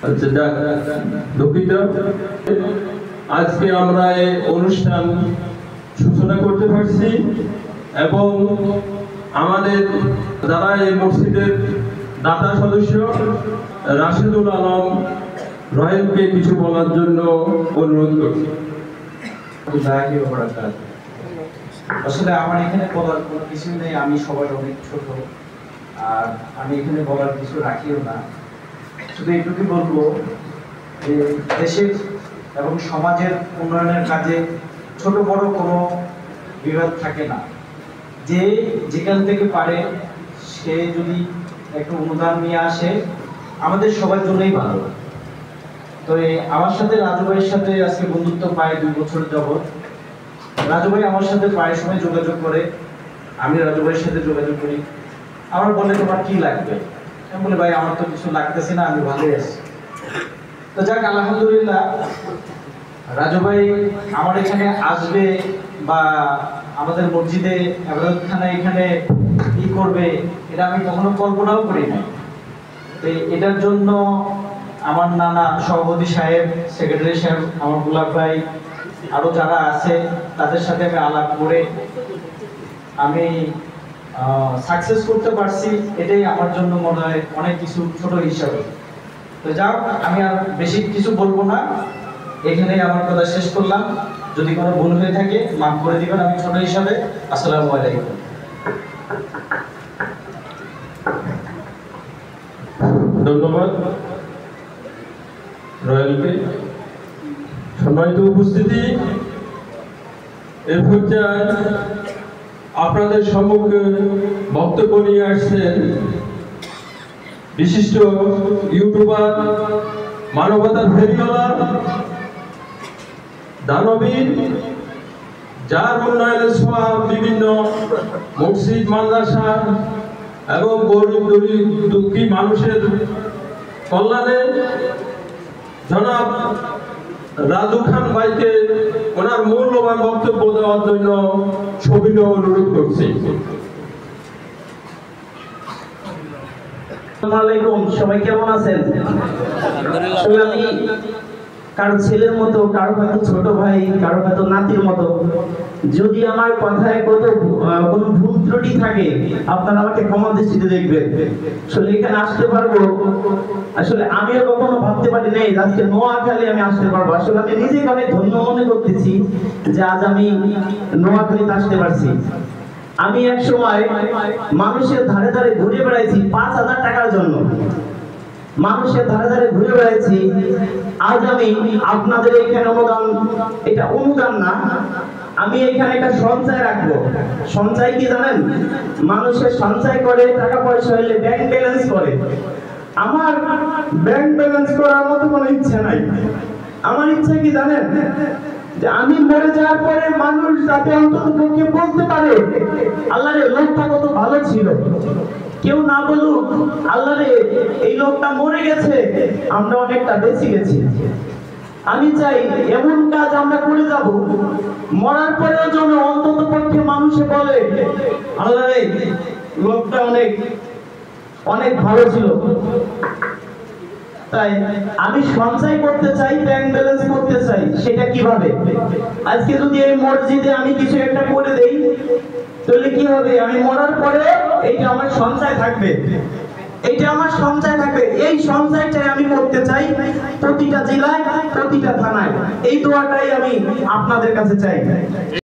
আচ্ছা, দুঃখিত। আজকে আমরা এই অনুষ্ঠান সূচনা করতে পারছি এবং আমাদের যারা এই মসজিদের দাতা সদস্য রাশেদুল আলম রয়েলকে কিছু বলার জন্য অনুরোধ করছি। আসলে আমার এখানে বলার কোনো কিছু নেই, আমি সবার অনেক ছোট, আর আমি এখানে বলার কিছু রাখিও না। শুধু এইটুকু বলবো যে দেশের এবং সমাজের উন্নয়নের কাজে ছোট বড় কোনো বিভাগ থাকে না। যে যেখান থেকে পারে সে যদি একটু অনুদান নিয়ে আসে আমাদের সবার জন্যই ভালো। তো আমার সাথে রাজু ভাইয়ের সাথে আজকে বন্ধুত্ব প্রায় 2 বছর যাবত। রাজু ভাই আমার সাথে প্রায় সময় যোগাযোগ করে, আমি রাজু ভাইয়ের সাথে যোগাযোগ করি। আমার বলে তোমার কি লাগবে, আমি বলি ভাই আমার তো কিছু লাগতেছে না, আমি ভালোই আছি। তো যাক আলহামদুলিল্লাহ, রাজু ভাই আমার এখানে আসবে বা আমাদের মসজিদে ইবাদতখানা এখানে কি করবে এটা আমি কখনো কল্পনাও করি নাই। তো এটার জন্য আমার নানা সভাপতি সাহেব, সেক্রেটারি সাহেব, আমার গোলাপ ভাই, আরো যারা আছে তাদের সাথে আমি আলাপ করে আমি সাকসেস করতে পারছি। এটাই আমার জন্য মনে হয় অনেক কিছু ছোট হিসাবে। তো যাও, আমি আর বেশি কিছু বলবো না, এখানেই আমার কথা শেষ করলাম। যদি কোনো ভুল হয়ে থাকে মাফ করে দিবেন আমি ছোট হিসাবে। আসসালামু আলাইকুম। ধন্যবাদ রয়েলকে। সম্মানিত উপস্থিতি, এই পর্যায়ে আপনাদের সম্মুখে বক্তব্য নিয়ে আসছেন বিশিষ্ট ইউটিউবার, মানবতার ফেরিওয়ালা, দানবীর, যার উন্নয়নের ছোঁয়া বিভিন্ন মসজিদ, মাদ্রাসা এবং গরিব দুঃখী মানুষের কল্যাণে জনাব রাজু খান ভাইকে ওনার মূল্যবান বক্তব্য দেওয়ার জন্য সবিনয় অনুরোধ করছি। সবাই কেমন আছেন? আমি কারো ছেলের মতো, কারো হয়তো ছোট ভাই, কারো হয়তো নাতির মতো। যদি আমার কথায় কোনো ভুল ত্রুটি থাকে আপনারা আমাকে ক্ষমা দৃষ্টিতে দেখবেন। আসলে এখানে আসতে পারবো, আসলে আমিও কখনো ভাবতে পারি নাই আজকে নোয়াখালী আমি আসতে পারবো। আসলে আমি নিজেকে অনেক ধন্য মনে করতেছি যে আজ আমি নোয়াখালীতে আসতে পারছি। আমি এক সময় মানুষের ধারে ধারে ঘুরে বেড়াইছি 5,000 টাকার জন্য, মানুষের ধারে ধারে ঘুরে বেড়াইছি। আজ আমি আপনাদের এখানে অনুদান, এটা অনুদান না, আমি এখানে একটা সঞ্চয় রাখবো। সঞ্চয় কি জানেন? মানুষের সঞ্চয় করে, টাকা পয়সা হইলে ব্যাংক ব্যালেন্স করে। আমার ব্যাংক ব্যালেন্স করার মতো কোনো ইচ্ছা নাই। আমার ইচ্ছা কি জানেন? যে আমি মরে যাওয়ার পরে মানুষ যাতে অন্তত পক্ষে বলতে পারে আল্লাহ রে লোকটা কত ভালো ছিল। কেউ না বলুক আল্লাহ রে এই লোকটা মরে গেছে, আমরা অনেকটা বেঁচে গেছি। আমি চাই এমন কাজ আমরা করে যাব, মরার পরেও যেন অন্তত পক্ষে মানুষে বলে আল্লাহ রে লোকটা অনেক অনেক ভালো ছিল। তাই আমি সঞ্চয় করতে চাই, ব্যাংক ব্যালেন্স করতে চাই। সেটা কিভাবে? আজকে যদি এই মসজিদে আমি কিছু একটা করে দেই তাহলে কি হবে? আমি মরার পরে এইটা আমার সঞ্চয় থাকবে, এইটা আমার সঞ্চয় থাকবে। এই সঞ্চয়টাই আমি করতে চাই প্রতিটা জেলায়, প্রতিটা থানায়। এই দোয়াটাই আমি আপনাদের কাছে চাই।